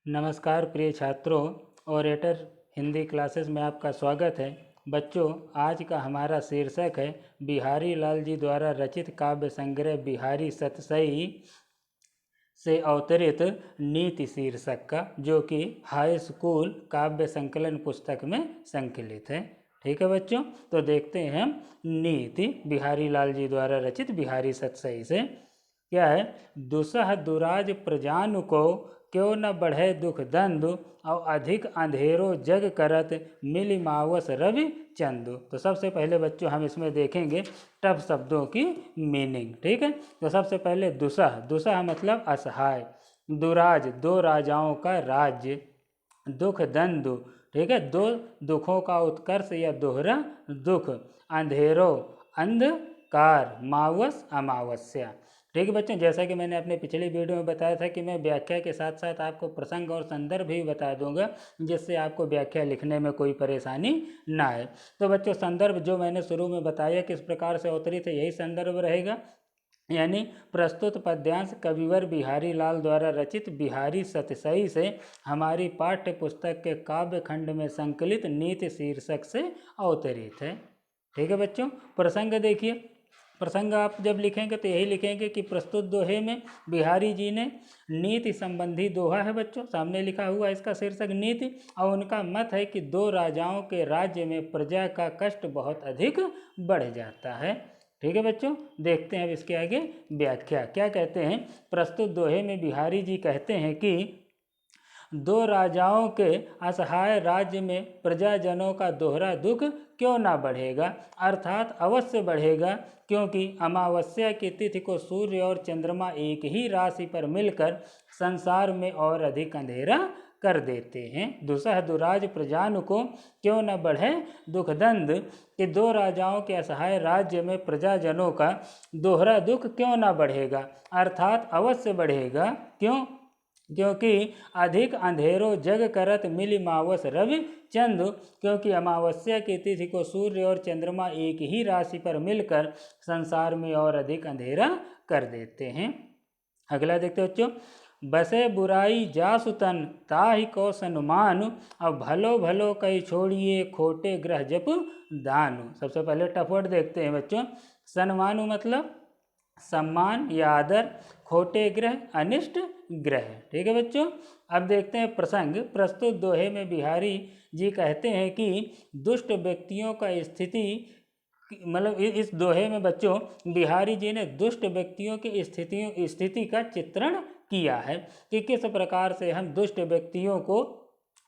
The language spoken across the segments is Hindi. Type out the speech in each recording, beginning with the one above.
नमस्कार प्रिय छात्रों, ओरेटर हिंदी क्लासेस में आपका स्वागत है। बच्चों, आज का हमारा शीर्षक है बिहारी लाल जी द्वारा रचित काव्य संग्रह बिहारी सतसई से अवतरित नीति शीर्षक का, जो कि हाई स्कूल काव्य संकलन पुस्तक में संकलित है। ठीक है बच्चों, तो देखते हैं हम नीति बिहारी लाल जी द्वारा रचित बिहारी सतसई से। क्या है? दुसह दुराज प्रजानु को क्यों न बढ़े दुख दंदु, और अधिक अंधेरो जग करत मिली मावस रवि चंदु। तो सबसे पहले बच्चों हम इसमें देखेंगे टफ शब्दों की मीनिंग। ठीक है, तो सबसे पहले दुसह, दुसह मतलब असहाय। दुराज, दो राजाओं का राज्य। दुख दंदु, ठीक है, दो दुखों का उत्कर्ष या दोहरा दुख। अंधेरो, अंधकार। मावस, अमावस्या। ठीक है बच्चों, जैसा कि मैंने अपने पिछले वीडियो में बताया था कि मैं व्याख्या के साथ साथ आपको प्रसंग और संदर्भ भी बता दूंगा, जिससे आपको व्याख्या लिखने में कोई परेशानी ना आए। तो बच्चों, संदर्भ जो मैंने शुरू में बताया किस प्रकार से अवतरित है, यही संदर्भ रहेगा। यानी प्रस्तुत पद्यांश कविवर बिहारी लाल द्वारा रचित बिहारी सतसई से हमारी पाठ्य पुस्तक के काव्य खंड में संकलित नीति शीर्षक से अवतरित है। ठीक है बच्चों, प्रसंग देखिए। प्रसंग आप जब लिखेंगे तो यही लिखेंगे कि प्रस्तुत दोहे में बिहारी जी ने नीति संबंधी दोहा है बच्चों, सामने लिखा हुआ इसका शीर्षक नीति, और उनका मत है कि दो राजाओं के राज्य में प्रजा का कष्ट बहुत अधिक बढ़ जाता है। ठीक है बच्चों, देखते हैं अब इसके आगे व्याख्या। क्या कहते हैं? प्रस्तुत दोहे में बिहारी जी कहते हैं कि दो राजाओं के असहाय राज्य में प्रजाजनों का दोहरा दुख क्यों ना बढ़ेगा, अर्थात अवश्य बढ़ेगा, क्योंकि अमावस्या की तिथि को सूर्य और चंद्रमा एक ही राशि पर मिलकर संसार में और अधिक अंधेरा कर देते हैं। दुसह दुराज प्रजानु को क्यों न बढ़े दुखदंड, कि दो राजाओं के असहाय राज्य में प्रजाजनों का दोहरा दुख क्यों न बढ़ेगा, अर्थात अवश्य बढ़ेगा। क्यों? क्योंकि अधिक अंधेरो जग करत मिली मावस रवि चंद, क्योंकि अमावस्या की तिथि को सूर्य और चंद्रमा एक ही राशि पर मिलकर संसार में और अधिक अंधेरा कर देते हैं। अगला देखते बच्चों। बसे बुराई जासु तन ताहि को सनुमानु, अब भलो भलो कई छोड़िए खोटे ग्रह जप दानु। सबसे पहले टफ वर्ड देखते हैं बच्चों। सन्मानु मतलब सम्मान या आदर, खोटे ग्रह अनिष्ट ग्रह। ठीक है बच्चों, अब देखते हैं प्रसंग। प्रस्तुत दोहे में बिहारी जी कहते हैं कि दुष्ट व्यक्तियों का स्थिति, मतलब इस दोहे में बच्चों बिहारी जी ने दुष्ट व्यक्तियों की स्थिति का चित्रण किया है कि किस प्रकार से हम दुष्ट व्यक्तियों को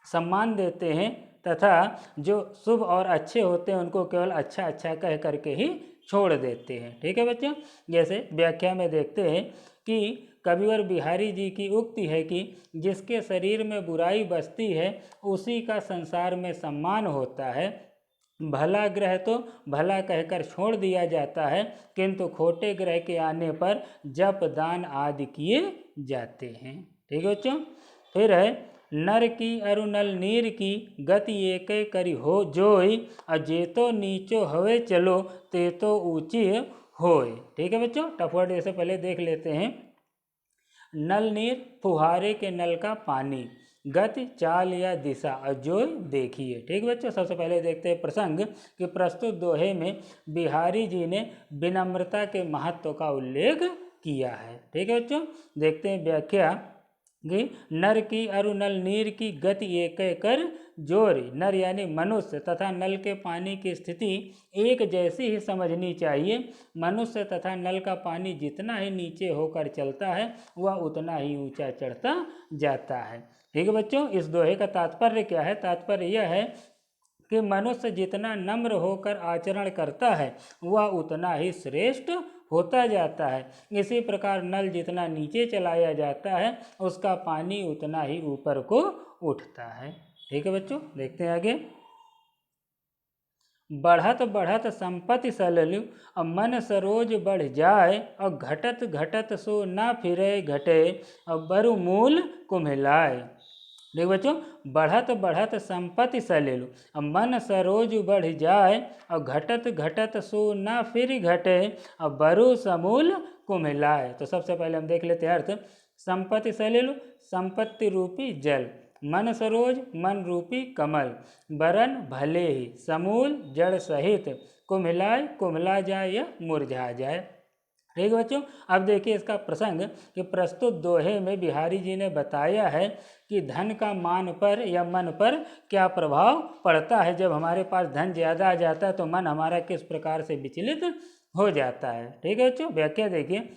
सम्मान देते हैं तथा जो शुभ और अच्छे होते हैं उनको केवल अच्छा अच्छा कह करके ही छोड़ देते हैं। ठीक है बच्चों, जैसे व्याख्या में देखते हैं कि कविवर बिहारी जी की उक्ति है कि जिसके शरीर में बुराई बसती है उसी का संसार में सम्मान होता है। भला ग्रह तो भला कहकर छोड़ दिया जाता है, किंतु खोटे ग्रह के आने पर जप दान आदि किए जाते हैं। ठीक है बच्चों, फिर है नर की अरु नल नीर की गति एक करी हो जोई, अजेतो नीचो हवे चलो ते तो ऊंची होए। ठीक है बच्चों, टफ वर्ड जैसे पहले देख लेते हैं। नल नीर फुहारे के नल का पानी, गति चाल या दिशा, और जो देखिए। ठीक बच्चों, सबसे पहले देखते हैं प्रसंग कि प्रस्तुत दोहे में बिहारी जी ने विनम्रता के महत्व का उल्लेख किया है। ठीक है बच्चों, देखते हैं व्याख्या कि नर की अरु नल नीर की गति एक कर जोरी, नर यानी मनुष्य तथा नल के पानी की स्थिति एक जैसी ही समझनी चाहिए। मनुष्य तथा नल का पानी जितना ही नीचे होकर चलता है वह उतना ही ऊंचा चढ़ता जाता है। ठीक है बच्चों, इस दोहे का तात्पर्य क्या है? तात्पर्य यह है कि मनुष्य जितना नम्र होकर आचरण करता है वह उतना ही श्रेष्ठ होता जाता है। इसी प्रकार नल जितना नीचे चलाया जाता है उसका पानी उतना ही ऊपर को उठता है। ठीक है बच्चों, देखते हैं आगे। बढ़त बढ़त संपत्ति सललु, और मन सरोज बढ़ जाए, और घटत घटत सो ना फिरे घटे, और बरु मूल कुम्हिलाए। देखो बच्चों, बढ़त बढ़त संपत्ति सलेलु, अब मन सरोज बढ़ जाए, और घटत घटत सो ना फिर घटे, और बरु समूल कुम्हिलाए। तो सबसे पहले हम देख लेते हैं अर्थ। संपत्ति सलिल संपत्ति रूपी जल, मन सरोज मन रूपी कमल, बरन भले ही समूल जड़ सहित, कुम्हिला जाए या मुरझा जाए। ठीक बच्चों, अब देखिए इसका प्रसंग कि प्रस्तुत दोहे में बिहारी जी ने बताया है कि धन का मान पर या मन पर क्या प्रभाव पड़ता है। जब हमारे पास धन ज़्यादा आ जाता है तो मन हमारा किस प्रकार से विचलित हो जाता है। ठीक है बच्चों, व्याख्या देखिए।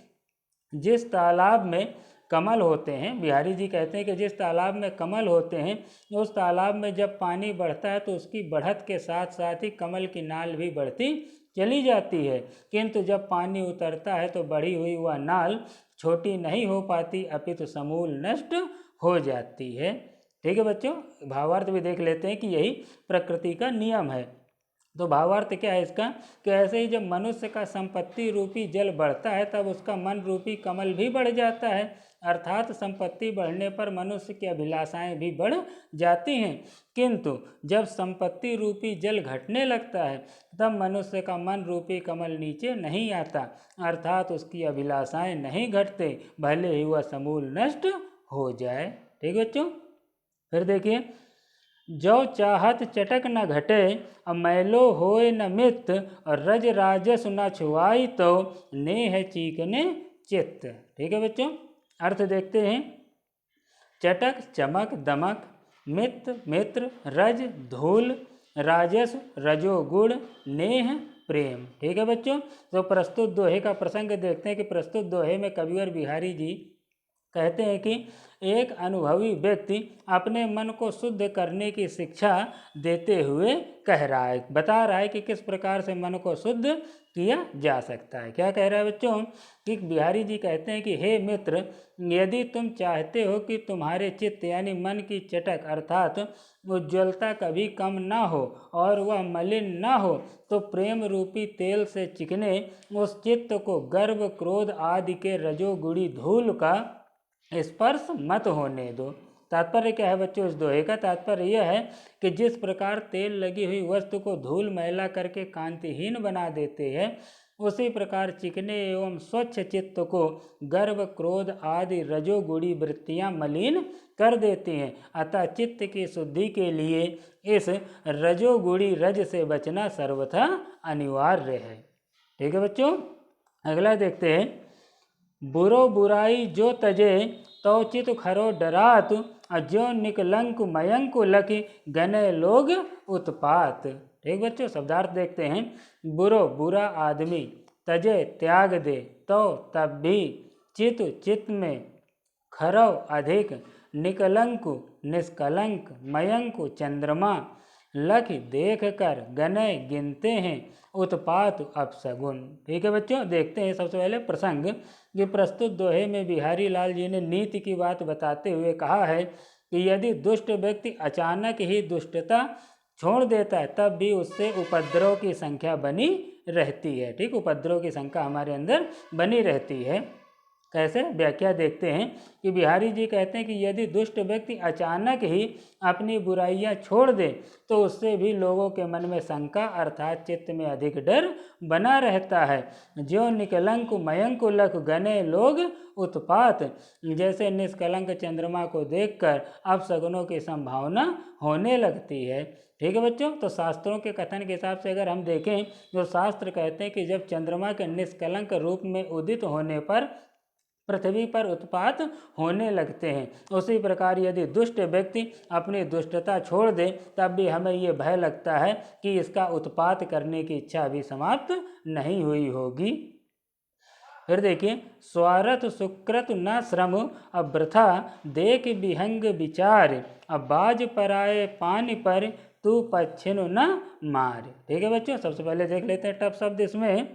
जिस तालाब में कमल होते हैं, बिहारी जी कहते हैं कि जिस तालाब में कमल होते हैं उस तालाब में जब पानी बढ़ता है तो उसकी बढ़त के साथ साथ ही कमल की नाल भी बढ़ती चली जाती है, किंतु जब पानी उतरता है तो बढ़ी हुई वह नाल छोटी नहीं हो पाती अपितु समूल नष्ट हो जाती है। ठीक है बच्चों, भावार्थ भी देख लेते हैं कि यही प्रकृति का नियम है। तो भावार्थ क्या है इसका कि ऐसे ही जब मनुष्य का संपत्ति रूपी जल बढ़ता है तब उसका मन रूपी कमल भी बढ़ जाता है, अर्थात संपत्ति बढ़ने पर मनुष्य की अभिलाषाएं भी बढ़ जाती हैं, किंतु जब संपत्ति रूपी जल घटने लगता है तब मनुष्य का मन रूपी कमल नीचे नहीं आता, अर्थात उसकी अभिलाषाएं नहीं घटते, भले ही वह समूल नष्ट हो जाए। ठीक बच्चों, फिर देखिए, जो चाहत चटक न घटे, अब मैलो होए न मित, और रज राजस न छुआई तो नेह चीकने चित्त। ठीक है बच्चों, अर्थ देखते हैं। चटक चमक दमक, मित मित्र, रज धूल, राजस रजोगुण, नेह प्रेम। ठीक है बच्चों, तो प्रस्तुत दोहे का प्रसंग देखते हैं कि प्रस्तुत दोहे में कविवर बिहारी जी कहते हैं कि एक अनुभवी व्यक्ति अपने मन को शुद्ध करने की शिक्षा देते हुए कह रहा है, बता रहा है कि किस प्रकार से मन को शुद्ध किया जा सकता है। क्या कह रहा है बच्चों कि बिहारी जी कहते हैं कि हे मित्र, यदि तुम चाहते हो कि तुम्हारे चित्त यानी मन की चटक अर्थात उज्ज्वलता कभी कम ना हो और वह मलिन ना हो, तो प्रेम रूपी तेल से चिकने उस चित्त को गर्व क्रोध आदि के रजोगुणी धूल का स्पर्श मत होने दो। तात्पर्य क्या है बच्चों इस दोहे का? तात्पर्य यह है कि जिस प्रकार तेल लगी हुई वस्तु को धूल मैला करके कांतिहीन बना देते हैं, उसी प्रकार चिकने एवं स्वच्छ चित्त को गर्व क्रोध आदि रजोगुणी वृत्तियां मलिन कर देती हैं। अतः चित्त की शुद्धि के लिए इस रजोगुणी रज से बचना सर्वथा अनिवार्य है। ठीक है बच्चों, अगला देखते हैं। बुरो बुराई जो तजे, तो चित खरो डरात, अज्यो निकलंक मयंक लखी, गने लोग उत्पात। ठीक बच्चों, शब्दार्थ देखते हैं। बुरो बुरा आदमी, तजे त्याग दे, तो तब भी, चित में, खरव अधिक, निकलंक निष्कलंक, मयंक चंद्रमा, लख देख कर गनय गिनते हैं, उत्पात अपसगुन। ठीक है बच्चों, देखते हैं सबसे पहले प्रसंग। ये प्रस्तुत दोहे में बिहारी लाल जी ने नीति की बात बताते हुए कहा है कि यदि दुष्ट व्यक्ति अचानक ही दुष्टता छोड़ देता है तब भी उससे उपद्रव की संख्या बनी रहती है। ठीक, उपद्रव की संख्या हमारे अंदर बनी रहती है। कैसे? व्याख्या देखते हैं कि बिहारी जी कहते हैं कि यदि दुष्ट व्यक्ति अचानक ही अपनी बुराइयां छोड़ दे तो उससे भी लोगों के मन में शंका अर्थात चित्त में अधिक डर बना रहता है। ज्यों निकलंक मयंक लख गने लोग उत्पात, जैसे निष्कलंक चंद्रमा को देखकर अपशगुनों की संभावना होने लगती है। ठीक है बच्चों, तो शास्त्रों के कथन के हिसाब से अगर हम देखें तो शास्त्र कहते हैं कि जब चंद्रमा के निष्कलंक रूप में उदित होने पर पृथ्वी पर उत्पात होने लगते हैं, उसी प्रकार यदि दुष्ट व्यक्ति अपनी दुष्टता छोड़ दे तब भी हमें ये भय लगता है कि इसका उत्पात करने की इच्छा भी समाप्त नहीं हुई होगी। फिर देखिए, स्वार्थ सुकृत न श्रम, अब वृथा देख विहंग विचार, अब बाज पराए पानी पर तू पच्छिन न मार। ठीक है बच्चों, सबसे पहले देख लेते हैं टफ शब्द इसमें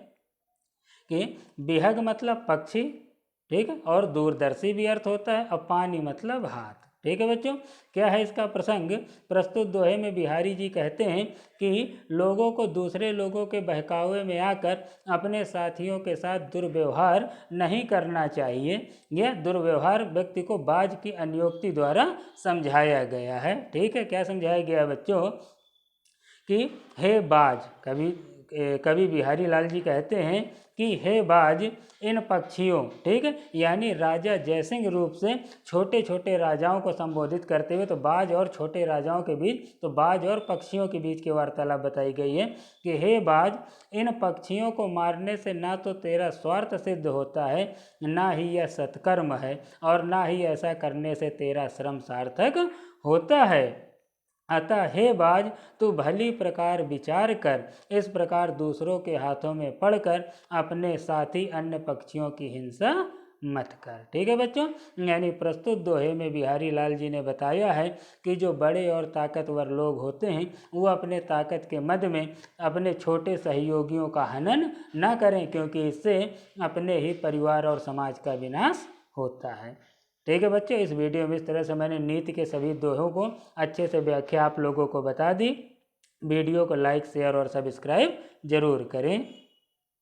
कि विहंग मतलब पक्षी, ठीक है, और दूरदर्शी भी अर्थ होता है। अब पानी मतलब हाथ। ठीक है बच्चों, क्या है इसका प्रसंग? प्रस्तुत दोहे में बिहारी जी कहते हैं कि लोगों को दूसरे लोगों के बहकावे में आकर अपने साथियों के साथ दुर्व्यवहार नहीं करना चाहिए। यह दुर्व्यवहार व्यक्ति को बाज की अनियोक्ति द्वारा समझाया गया है। ठीक है, क्या समझाया गया बच्चों कि हे बाज, कवि बिहारी लाल जी कहते हैं कि हे बाज इन पक्षियों, ठीक है, यानी राजा जयसिंह रूप से छोटे छोटे राजाओं को संबोधित करते हुए, तो बाज और छोटे राजाओं के बीच, तो बाज और पक्षियों के बीच की वार्तालाप बताई गई है कि हे बाज, इन पक्षियों को मारने से ना तो तेरा स्वार्थ सिद्ध होता है, ना ही यह सत्कर्म है, और ना ही ऐसा करने से तेरा श्रम सार्थक होता है। अतः हे बाज, तू भली प्रकार विचार कर, इस प्रकार दूसरों के हाथों में पड़कर अपने साथी अन्य पक्षियों की हिंसा मत कर। ठीक है बच्चों, यानी प्रस्तुत दोहे में बिहारी लाल जी ने बताया है कि जो बड़े और ताकतवर लोग होते हैं वो अपने ताकत के मद में अपने छोटे सहयोगियों का हनन न करें, क्योंकि इससे अपने ही परिवार और समाज का विनाश होता है। ठीक है बच्चों, इस वीडियो में इस तरह से मैंने नीति के सभी दोहों को अच्छे से व्याख्या आप लोगों को बता दी। वीडियो को लाइक, शेयर और सब्सक्राइब जरूर करें।